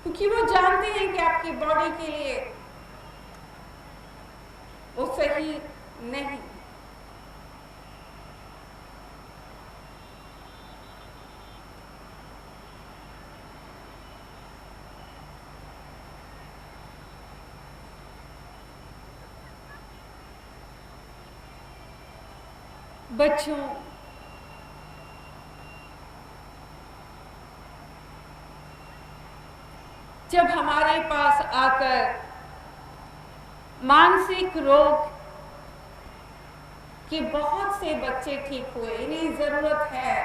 क्योंकि वो जानते हैं कि आपकी बॉडी के लिए वो सही नहीं। बच्चों, जब हमारे पास आकर मानसिक रोग के बहुत से बच्चे ठीक हुए, इन्हें जरूरत है,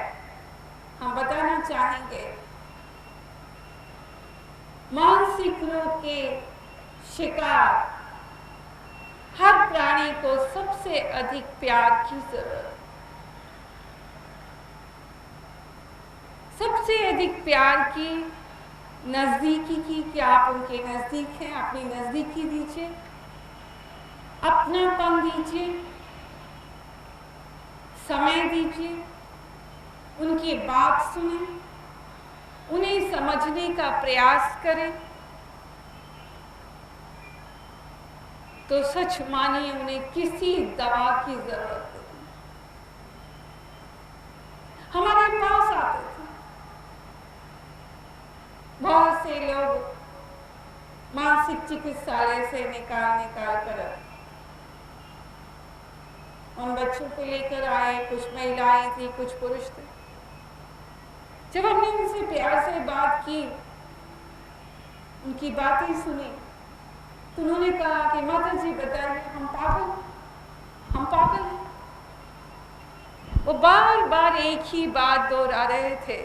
हम बताना चाहेंगे मानसिक रोग के शिकार हर प्राणी को सबसे अधिक प्यार की जरूरत, सबसे अधिक प्यार की, नजदीकी की। क्या आप उनके नजदीक हैं? अपनी नजदीकी दीजिए, अपनापन दीजिए, समय दीजिए, उनकी बात सुने, उन्हें समझने का प्रयास करें। तो सच मानिए उन्हें किसी दवा की जरूरत नहीं। हमारे पास आते थे बहुत से लोग, मानसिक चिकित्सालय से निकाल कर उन बच्चों को लेकर आए। कुछ महिलाएं थी, कुछ पुरुष थे। जब हमने उनसे प्यार से बात की, उनकी बातें सुनी, तो उन्होंने कहा कि माता जी बताइए, हम पागल हैं। वो बार बार एक ही बात दोहरा रहे थे।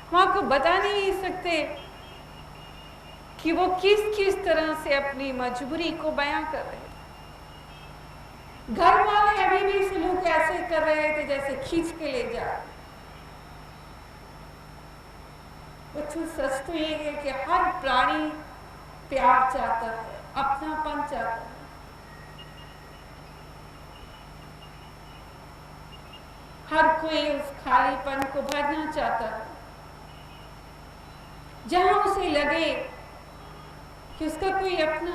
हम आपको बता नहीं सकते कि वो किस किस तरह से अपनी मजबूरी को बयां कर रहे थे। घर वाले अभी भी सलूक ऐसे कर रहे थे जैसे खींच के ले जा। बच्चों, सच तो ये है कि हर प्राणी प्यार चाहता है, अपनापन चाहता है। हर कोई उस खालीपन को भरना चाहता है जहां उसे लगे कि उसका कोई अपना।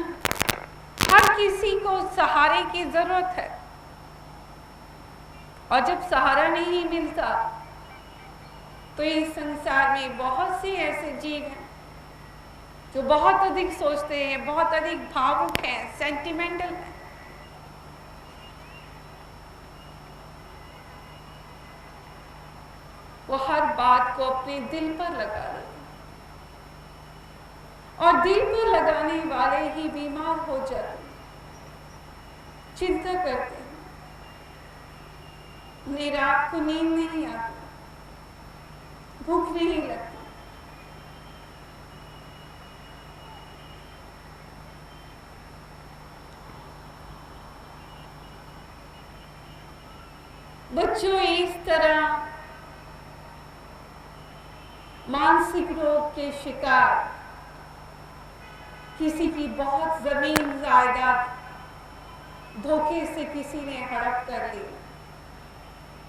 हर किसी को सहारे की जरूरत है, और जब सहारा नहीं मिलता तो इस संसार में बहुत से ऐसे जीव हैं जो बहुत अधिक सोचते हैं, बहुत अधिक भावुक हैं, सेंटिमेंटल हैं। वो हर बात को अपने दिल पर लगा लेते हैं, और दिल पर लगाने वाले ही बीमार हो जाते हैं, चिंता करते हैं, उन्हें रात को नींद नहीं आती, भूख नहीं लगती। बच्चों, इस तरह मानसिक रोग के शिकार, किसी की बहुत जमीन जायदाद धोखे से किसी ने हड़प कर ली,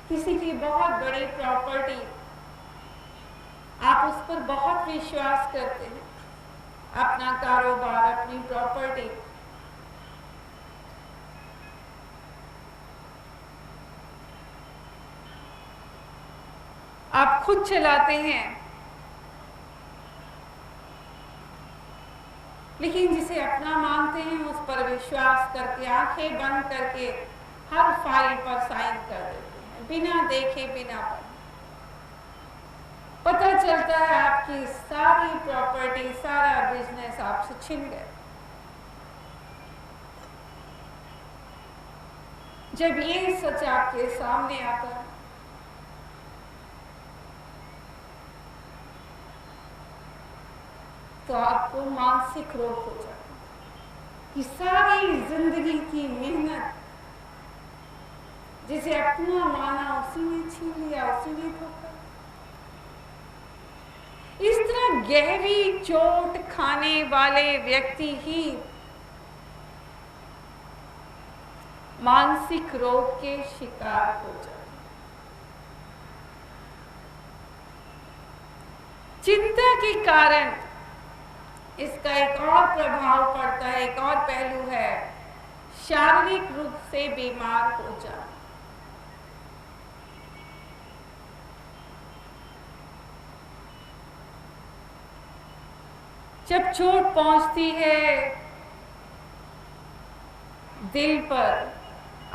किसी की बहुत बड़ी प्रॉपर्टी, आप उस पर बहुत विश्वास करते हैं, अपना कारोबार, अपनी प्रॉपर्टी, आप खुद चलाते हैं, लेकिन जिसे अपना मानते हैं उस पर विश्वास करके, आंखें बंद करके हर फाइल पर साइन कर देते हैं, बिना देखे, बिना पता चलता है आपकी सारी प्रॉपर्टी, सारा बिजनेस आपसे छिन गया। जब ये सच आपके सामने आता है तो आपको मानसिक रोग हो जाता है कि सारी जिंदगी की मेहनत जिसे अपना माना उसी ने छीन लिया, उसी ने धोखा। इस तरह गहरी चोट खाने वाले व्यक्ति ही मानसिक रोग के शिकार हो जाते। चिंता के कारण इसका एक और प्रभाव पड़ता है, एक और पहलू है, शारीरिक रूप से बीमार हो जाना। जब चोट पहुंचती है, दिल पर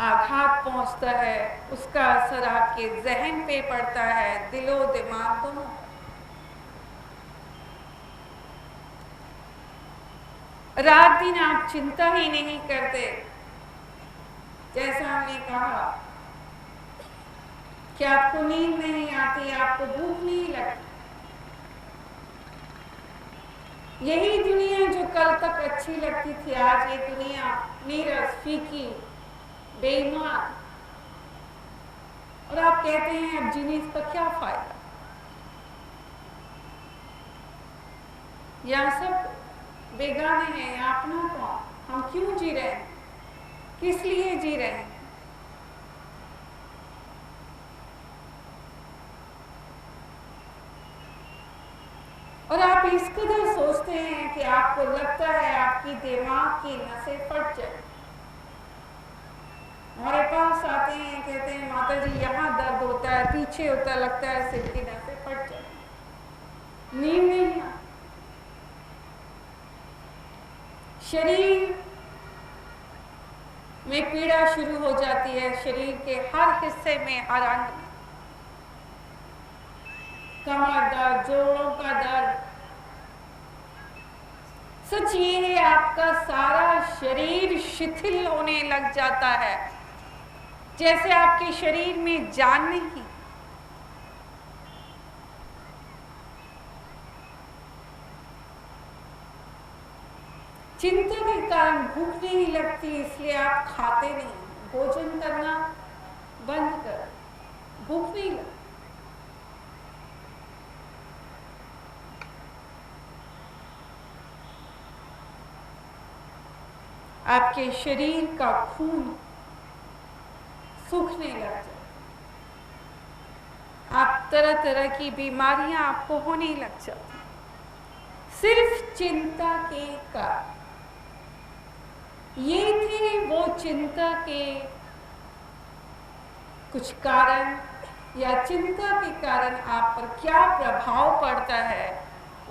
आघात पहुंचता है, उसका असर आपके जहन पे पड़ता है, दिलो दिमाग दोनों। रात दिन आप चिंता ही नहीं करते, जैसा हमने कहा कि आपको नींद नहीं आती, आपको भूख नहीं लगती। यही दुनिया जो कल तक अच्छी लगती थी, आज ये दुनिया नीरस, फीकी, बेईमान, और आप कहते हैं अब जीने का क्या फायदा। यहाँ सब बेगाने हैं, अपना कौन, हम क्यों जी रहे हैं, किस लिए जी रहे हैं। और आप इस कदर सोचते हैं कि आपको लगता है आपकी दिमाग की नसें फट जाए। हमारे पास आते हैं, कहते हैं माता जी यहाँ दर्द होता है, पीछे होता, लगता है सिर की नसें फट जाए, नींद नहीं आती। शरीर में पीड़ा शुरू हो जाती है, शरीर के हर हिस्से में, हर अंग में, कमर दर्द, जोड़ों का दर्द। सच ये है, आपका सारा शरीर शिथिल होने लग जाता है, जैसे आपके शरीर में जान नहीं। चिंता के कारण भूख नहीं लगती, इसलिए आप खाते नहीं, भोजन करना बंद कर, भूख नहीं लगती। आपके शरीर का खून सूखने लग जाए, आप तरह तरह की बीमारियां आपको होने लग जाती, सिर्फ चिंता के कारण। ये थे वो चिंता के कुछ कारण, या चिंता के कारण आप पर क्या प्रभाव पड़ता है,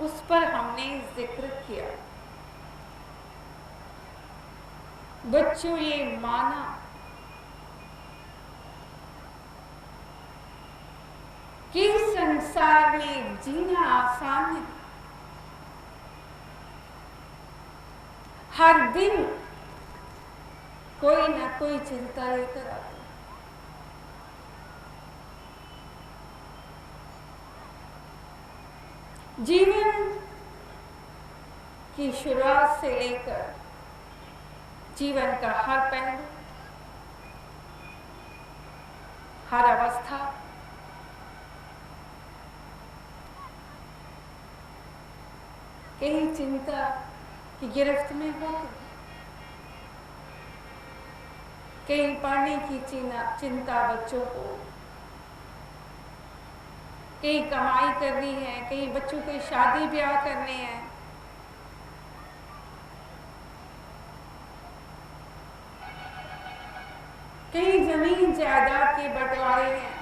उस पर हमने जिक्र किया। बच्चों, ये माना कि संसार में जीना आसान है। हर दिन कोई ना कोई चिंता लेकर आती। जीवन की शुरुआत से लेकर जीवन का हर पहलू, हर अवस्था कहीं चिंता की गिरफ्त में होती, कहीं पढ़ने की चिंता बच्चों को, कहीं कमाई करनी है, कहीं बच्चों के शादी ब्याह करने हैं, कहीं जमीन जायदाद के बंटवारे हैं,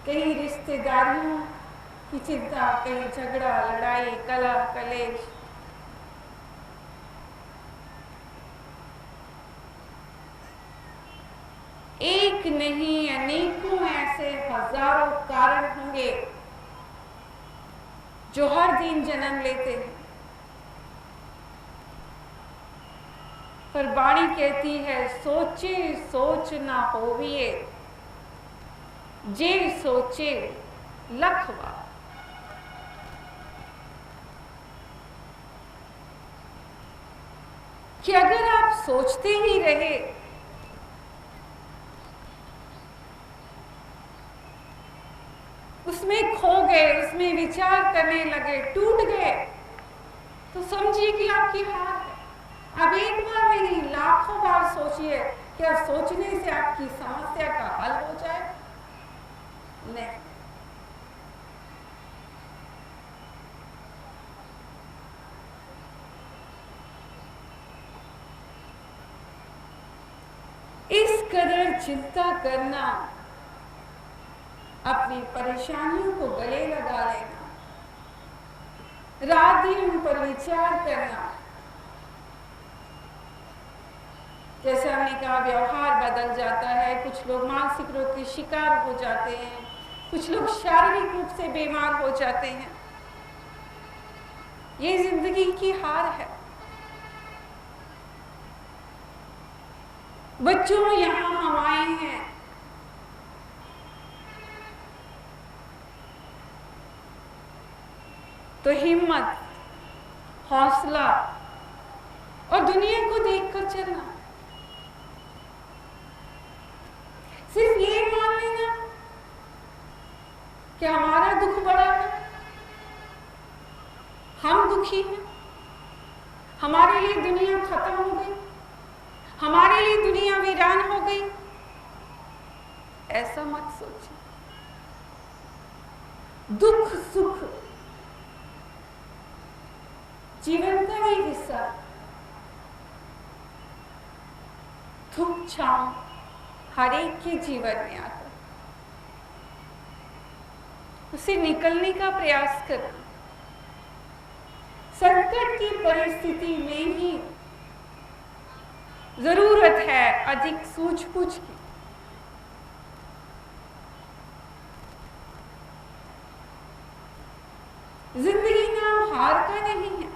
कहीं रिश्तेदारियों की चिंता, कहीं झगड़ा, लड़ाई, कलह, कलेश। एक नहीं, अनेकों ऐसे हजारों कारण होंगे जो हर दिन जन्म लेते हैं, पर वाणी कहती है, सोचे सोच ना होविए, जे सोचे लख बार। कि अगर आप सोचते ही रहे उसमें खो गए, उसमें विचार करने लगे, टूट गए, तो समझिए कि आपकी हार है। अब एक बार नहीं, लाखों बार सोचिए कि अब सोचने से आपकी समस्या का हल हो जाए। नहीं, इस कदर चिंता करना, अपनी परेशानियों को गले लगा लेना, रात दिन उन पर विचार करना, जैसे हमने कहा व्यवहार बदल जाता है, कुछ लोग मानसिक रोग के शिकार हो जाते हैं, कुछ लोग शारीरिक रूप से बीमार हो जाते हैं। ये जिंदगी की हार है। बच्चों यहाँ हम आए हैं तो हिम्मत, हौसला और दुनिया को देखकर चलना। सिर्फ ये मान लेना कि हमारा दुख बड़ा है, हम दुखी हैं, हमारे लिए दुनिया खत्म हो गई, हमारे लिए दुनिया वीरान हो गई, ऐसा मत सोचिए। दुख सुख जीवन का ही हिस्सा, धूप छांव हर एक के जीवन में आता, उसे निकलने का प्रयास करना। संकट की परिस्थिति में ही जरूरत है अधिक सूझबूझ की। जिंदगी नाम हार का नहीं है।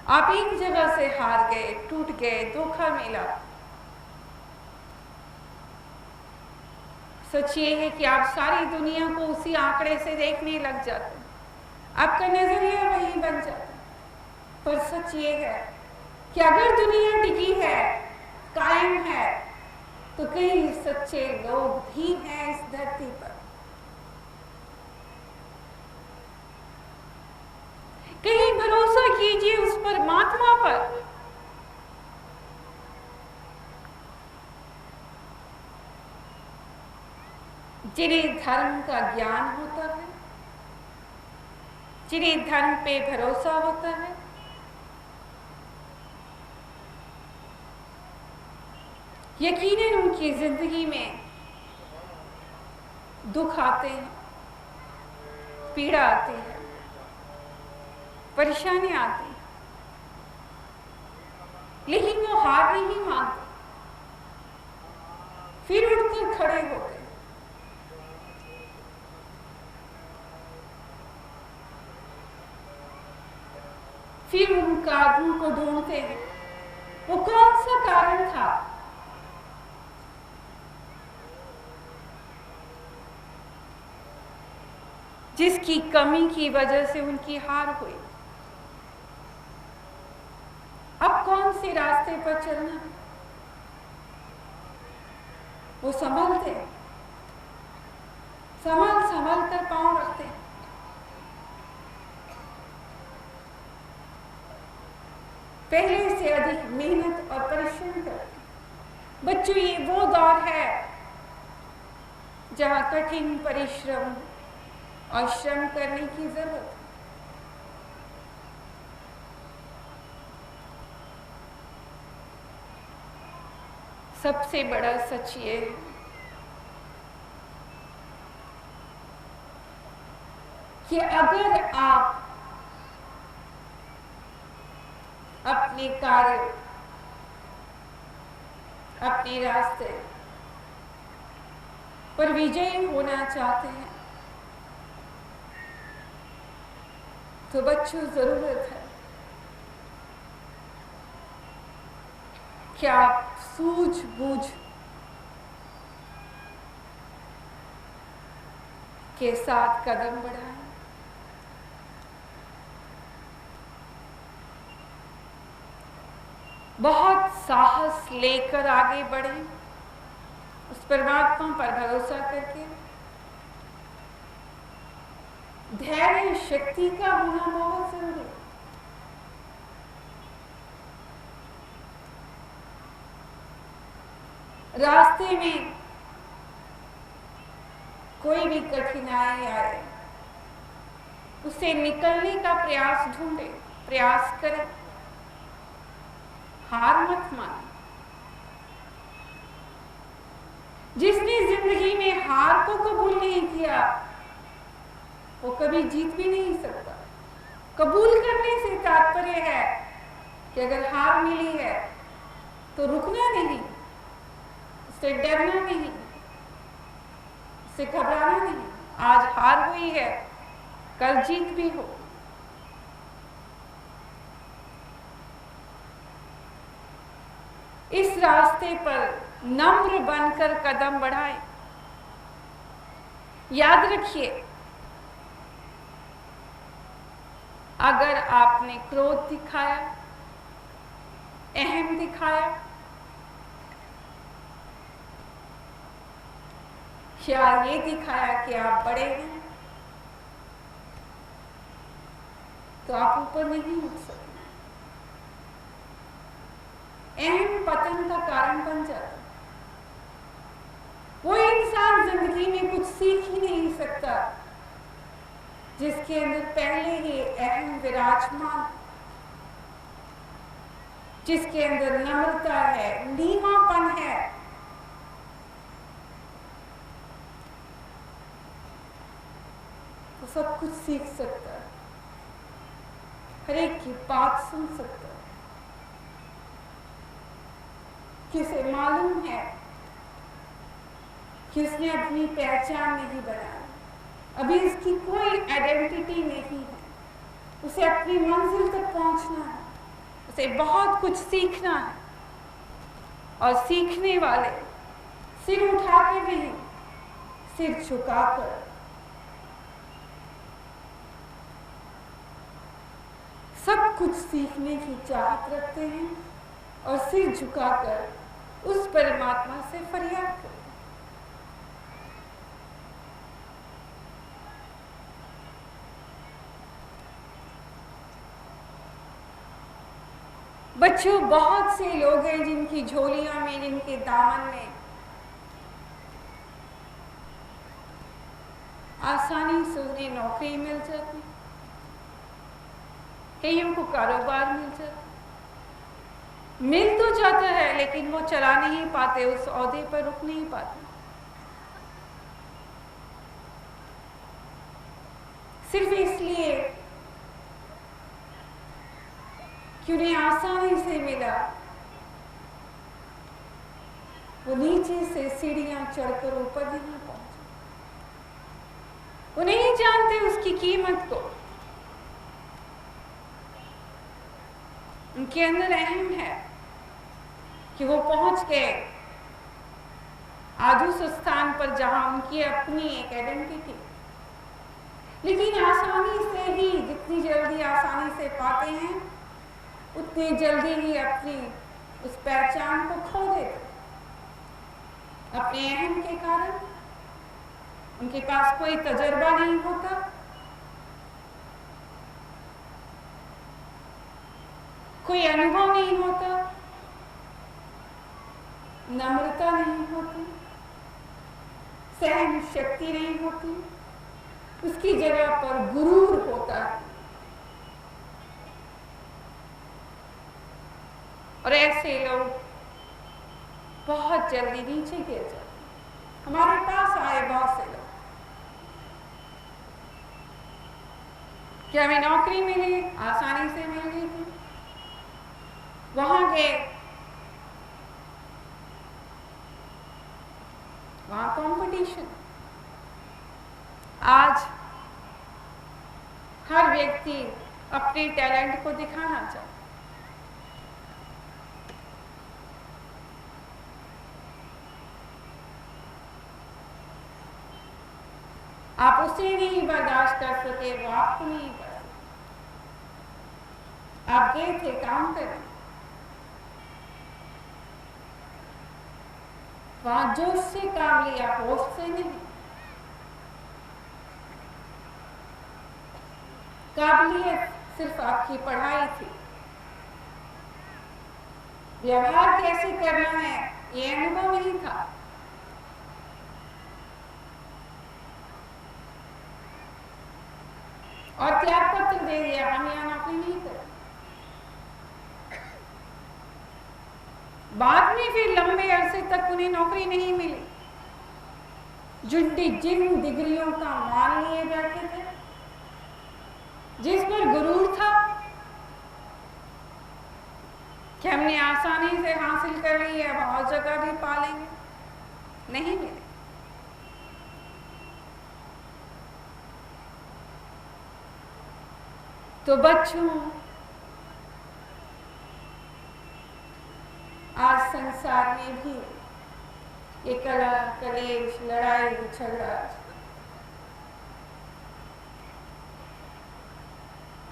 आप एक जगह से हार गए, टूट गए, धोखा मिला, सच ये है कि आप सारी दुनिया को उसी आंकड़े से देखने लग जाते हैं, आपका नजरिया वही बन जाता है। पर सच ये है कि अगर दुनिया टिकी है, कायम है, तो कई सच्चे लोग भी हैं इस धरती पर। कहीं भरोसा कीजिए उस परमात्मा पर जिन्हें धर्म का ज्ञान होता है, जिन्हें धर्म पे भरोसा होता है। यकीनन उनकी जिंदगी में दुख आते हैं, पीड़ा आती है, परेशानी आती है, लेकिन वो हार नहीं मानते, फिर उठकर खड़े हो गए। फिर उन कारणों को ढूंढते हैं, वो कौन सा कारण था जिसकी कमी की वजह से उनकी हार हुई। अब कौन से रास्ते पर चलना है, वो संभलते, संभल कर पांव रखते हैं। पहले से अधिक मेहनत और परिश्रम करते। बच्चों, ये वो दौर है जहां कठिन परिश्रम और श्रम करने की जरूरत है। सबसे बड़ा सच ये है कि अगर आप अपने कार्य, अपने रास्ते पर विजयी होना चाहते हैं, तो बच्चों जरूरत है कि आप सूझबूझ के साथ कदम बढ़ाएं। बहुत साहस लेकर आगे बढ़ें, उस परमात्मा पर भरोसा करके। धैर्य शक्ति का होना बहुत जरूरी है। रास्ते में कोई भी कठिनाई आए उससे निकलने का प्रयास ढूंढे, प्रयास करें, हार मत माने। जिसने जिंदगी में हार को कबूल नहीं किया वो कभी जीत भी नहीं सकता। कबूल करने से तात्पर्य है कि अगर हार मिली है तो रुकना नहीं, उससे डरना नहीं, उससे घबराना नहीं। आज हार हुई है, कल जीत भी हो। इस रास्ते पर नम्र बनकर कदम बढ़ाएं। याद रखिए, अगर आपने क्रोध दिखाया, अहम दिखाया या ये दिखाया कि आप बड़े हैं, तो आप ऊपर नहीं उठ सकते। अहम पतन का कारण बन जाता। वो इंसान जिंदगी में कुछ सीख ही नहीं सकता जिसके अंदर पहले ही अहम विराजमान, जिसके अंदर नम्रता है, नीवापन है। वो सब कुछ सीख सकता है, हर एक की बात सुन सकता है। किसे मालूम है कि उसने अपनी पहचान नहीं बनाई, अभी इसकी कोई आइडेंटिटी नहीं है, उसे अपनी मंजिल तक पहुंचना है, उसे बहुत कुछ सीखना है। और सीखने वाले सिर उठाकर नहीं, सिर झुकाकर, सब कुछ सीखने की चाहत रखते हैं और सिर झुकाकर उस परमात्मा से फरियाद करते हैं। बच्चों, बहुत से लोग हैं जिनकी झोलियों में, जिनके दामन में आसानी से उन्हें नौकरी मिल जाती, कईयों को कारोबार मिल जाता, मिल तो जाता है लेकिन वो चला नहीं पाते, उस ओहदे पर रुक नहीं पाते। सिर्फ इसलिए कि उन्हें आसानी से मिला, वो नीचे से सीढ़ियां चढ़कर ऊपर नहीं पहुंचे। वो नहीं जानते उसकी कीमत को। उनके अंदर अहम है कि वो पहुंच गए आज उस स्थान पर जहां उनकी अपनी एक आइडेंटिटी, लेकिन आसानी से ही, जितनी जल्दी आसानी से पाते हैं उतनी जल्दी ही अपनी उस पहचान को खो देते। अपने अहम के कारण उनके पास कोई तजर्बा नहीं होता, कोई अनुभव नहीं होता, नम्रता नहीं होती, सहन शक्ति नहीं होती, उसकी जगह पर गुरूर होता है। और ऐसे लोग बहुत जल्दी नीचे गिर जाते। हमारे पास आए बहुत से लोग कि हमें नौकरी मिली, आसानी से मिल गई थी, वहां गए, वहां कंपटीशन। आज हर व्यक्ति अपने टैलेंट को दिखाना चाहता है। आप उसे नहीं बर्दाश्त कर सके, वो आपको नहीं कर सके। आप गए थे काम करने, वहां जोश से काम लिया, होश से नहीं। काबिलियत सिर्फ आपकी पढ़ाई थी, व्यवहार कैसे करना है ये अनुभव नहीं था। और बाद में फिर लंबे अरसे तक उन्हें नौकरी नहीं मिली। जिन डिग्रियों का मान लिए बैठे थे, जिस पर गुरूर था कि हमने आसानी से हासिल कर ली है, अब और जगह भी पालेंगे, नहीं मिले। तो बच्चों, आज संसार में भी ये कलेश, लड़ाई झगड़ा,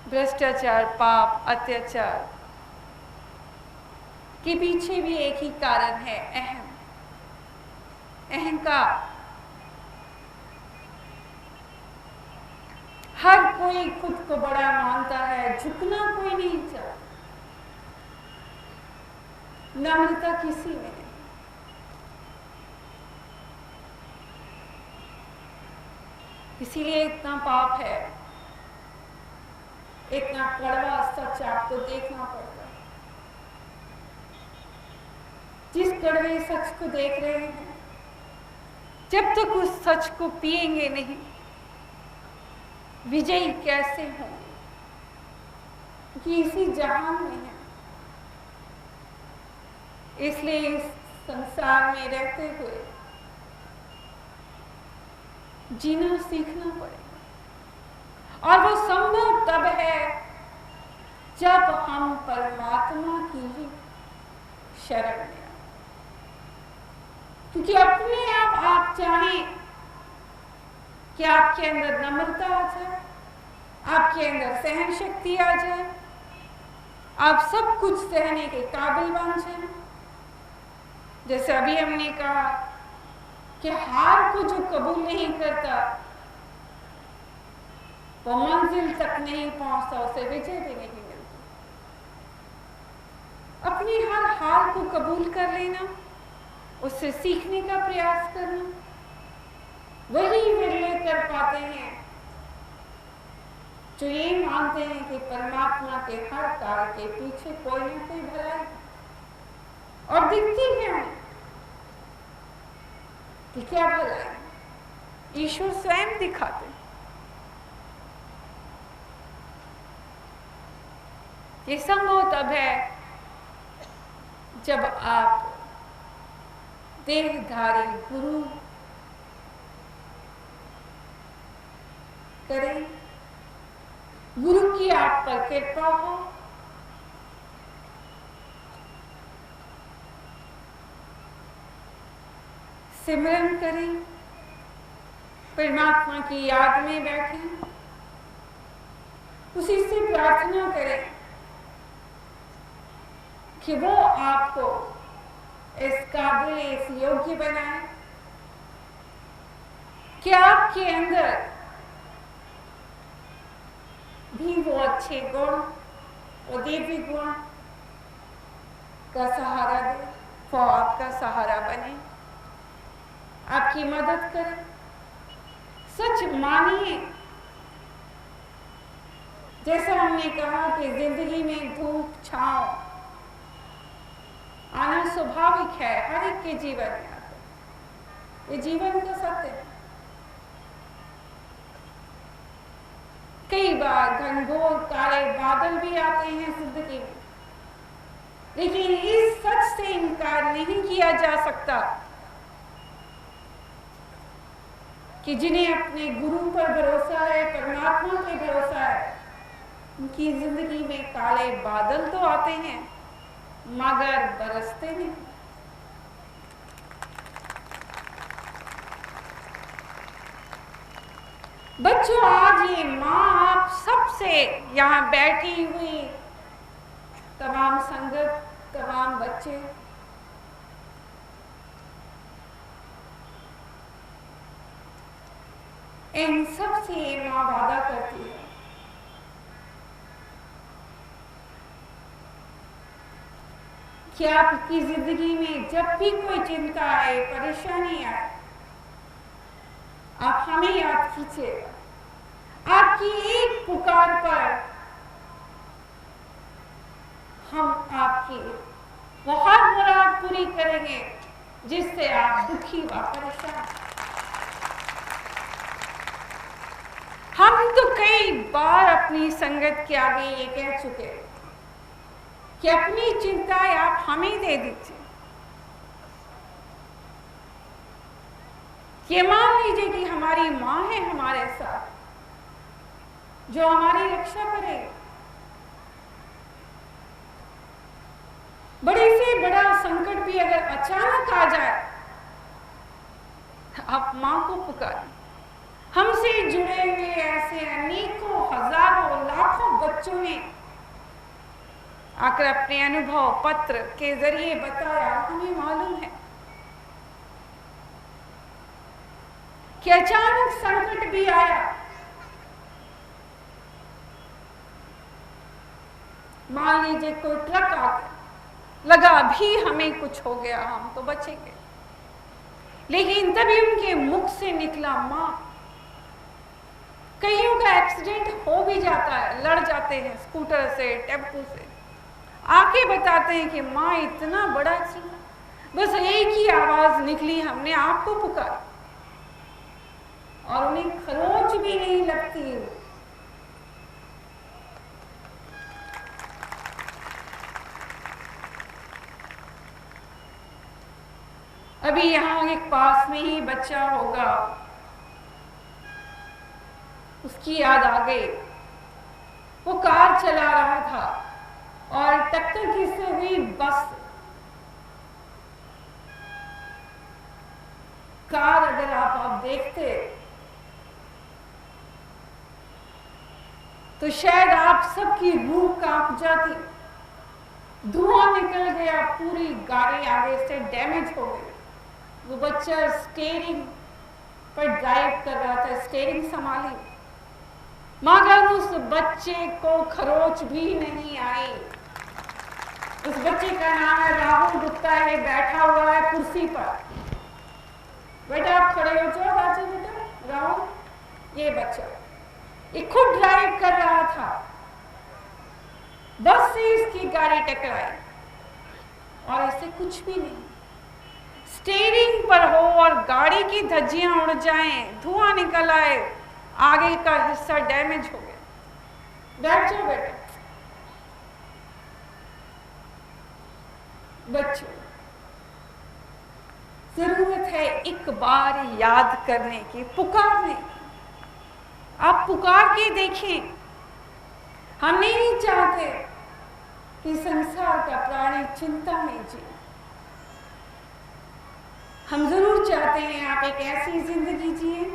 भ्रष्टाचार, पाप, अत्याचार के पीछे भी एक ही कारण है, अहंकार। हर कोई खुद को बड़ा मानता है, झुकना कोई नहीं चाहता, नम्रता किसी में नहीं। इसीलिए इतना पाप है, इतना कड़वा सच आपको देखना पड़ता है। जिस कड़वे सच को देख रहे हैं, जब तक उस सच को पिएंगे नहीं, विजयी कैसे होंगे? कि इसी जहान में है। इसलिए इस संसार में रहते हुए जीना सीखना पड़ेगा। और वो संभव तब है जब हम परमात्मा की ही शरण में आए। क्योंकि अपने आप चाहें कि आपके अंदर नम्रता आ जाए, आपके अंदर सहन शक्ति आ जाए, आप सब कुछ सहने के काबिल बन जाए। जैसे अभी हमने कहा कि हार को जो कबूल नहीं करता वो मंजिल तक नहीं पहुंचता, उसे विजय भी नहीं मिलती। अपनी हर हार को कबूल कर लेना, उससे सीखने का प्रयास करना, वही विरले कर पाते हैं जो ये मानते हैं कि परमात्मा के हर कार्य के पीछे कोई न कोई भलाई और दिखती है हमें कि क्या भलाई ईश्वर स्वयं दिखाते। ये संभव तब है जब आप देहधारी गुरु करें, गुरु की आप पर कृपा हो, सिमरन करें, परमात्मा की याद में बैठें, उसी से प्रार्थना करें कि वो आपको इस काबिल, इस योग्य बनाए कि आपके अंदर भी वो अच्छे गुण, वो दिव्य गुण का सहारा दे, वो आपका सहारा बने, आपकी मदद करे। सच मानिए, जैसा हमने कहा कि जिंदगी में धूप छांव आना स्वाभाविक है, हर एक के जीवन में आता है, ये जीवन का सत्य है। कई बार घनघोर काले बादल भी आते हैं जिंदगी में, लेकिन इस सच से इनकार नहीं किया जा सकता कि जिन्हें अपने गुरु पर भरोसा है, परमात्मा पे भरोसा है, उनकी जिंदगी में काले बादल तो आते हैं मगर बरसते नहीं। बच्चों, आज ये माँ आप सबसे यहाँ बैठी हुई तमाम संगत, तमाम बच्चे, इन सब से ये माँ वादा करती है कि आपकी जिंदगी में जब भी कोई चिंता आए, परेशानी आए, आप हमें याद कीजिएगा। आपकी एक पुकार पर हम आपकी वो हर मुराद पूरी करेंगे जिससे आप दुखी व परेशान। हम तो कई बार अपनी संगत के आगे ये कह चुके कि अपनी चिंताएं आप हमें दे दीजिए। ये मान लीजिए कि हमारी माँ है हमारे साथ, जो हमारी रक्षा करेगी। बड़े से बड़ा संकट भी अगर अचानक आ जाए, आप माँ को पुकारें। हमसे जुड़े हुए ऐसे अनेकों हजारों लाखों बच्चों ने आकर अपने अनुभव पत्र के जरिए बताया। हमें मालूम है कि अचानक संकट भी आया, मान लीजिए कोई ट्रक आ गया, लगा भी हमें कुछ हो गया, हम तो बचेंगे, लेकिन तभी उनके मुख से निकला माँ। कईयों का एक्सीडेंट हो भी जाता है, लड़ जाते हैं स्कूटर से, टेम्पो से, आके बताते हैं कि माँ इतना बड़ा एक्सीडेंट। बस एक ही आवाज निकली, हमने आपको पुकारा, और उन्हें खरोंच भी नहीं लगती। अभी यहाँ एक पास में ही बच्चा होगा, उसकी याद आ गई। वो कार चला रहा था और टक्कर किससे हुई? बस। कार अगर आप देखते तो शायद आप सबकी रूह कांप जाती। धुआं निकल गया, पूरी गाड़ी आगे से डैमेज हो गई। वो बच्चा स्टीयरिंग पर ड्राइव कर रहा था, स्टीयरिंग संभाली, मगर उस बच्चे को खरोच भी नहीं आई। उस बच्चे का नाम है राहुल गुप्ता है, बैठा हुआ है कुर्सी पर। बेटा आप खड़े हो जाओ, राजू बेटा। राहुल, ये बच्चा ये खुद ड्राइव कर रहा था, बस से इसकी गाड़ी टकराई और ऐसे कुछ भी नहीं। स्टीयरिंग पर हो और गाड़ी की धज्जियां उड़ जाएं, धुआं निकल आए, आगे का हिस्सा डैमेज हो गया। बैठ जाओ बेटा। बच्चों, जरूरत है एक बार याद करने की, पुकारने की। आप पुकार के देखें। हम नहीं चाहते कि संसार का प्राणी चिंता में जिए। हम जरूर चाहते हैं आप एक ऐसी जिंदगी जिए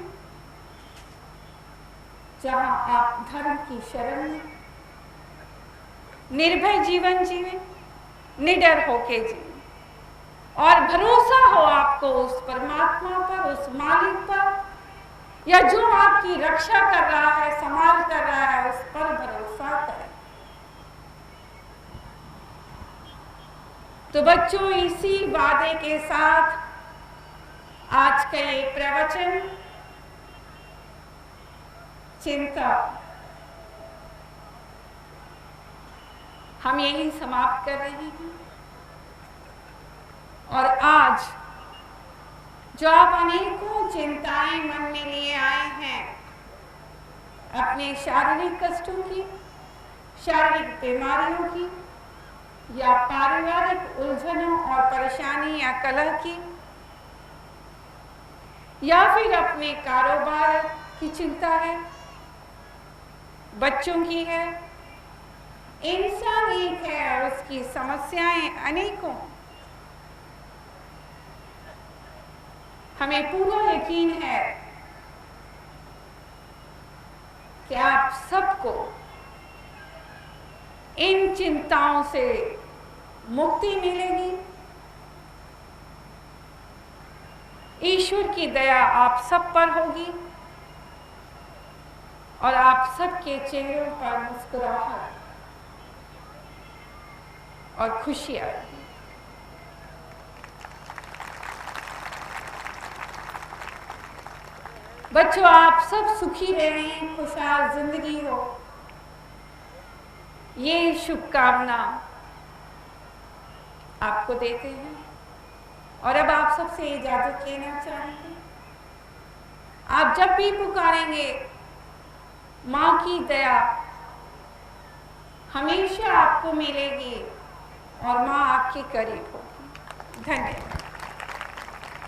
जहां आप धर्म की शरण में निर्भय जीवन जिए, निडर होके जिए, और भरोसा हो आपको उस परमात्मा पर, उस मालिक पर, या जो आपकी रक्षा कर रहा है, संभाल कर रहा है, उस पर भरोसा करें। तो बच्चों, इसी वादे के साथ आज का ये प्रवचन चिंता हम यही समाप्त कर रहे हैं। और आज जो आप अनेकों चिंताएं मन में लिए आए हैं, अपने शारीरिक कष्टों की, शारीरिक बीमारियों की, या पारिवारिक उलझनों और परेशानी या कलह की, या फिर अपने कारोबार की चिंता है, बच्चों की है, इंसान एक है और उसकी समस्याएं अनेकों। हमें पूरा यकीन है कि आप सबको इन चिंताओं से मुक्ति मिलेगी। ईश्वर की दया आप सब पर होगी और आप सबके चेहरों पर मुस्कुराहट और खुशी आएगी। बच्चों, आप सब सुखी रहें, खुशहाल जिंदगी हो, ये शुभकामना आपको देते हैं और अब आप सबसे इजाजत लेना चाहेंगे। आप जब भी पुकारेंगे, माँ की दया हमेशा आपको मिलेगी और माँ आपके करीब होगी। धन्यवाद।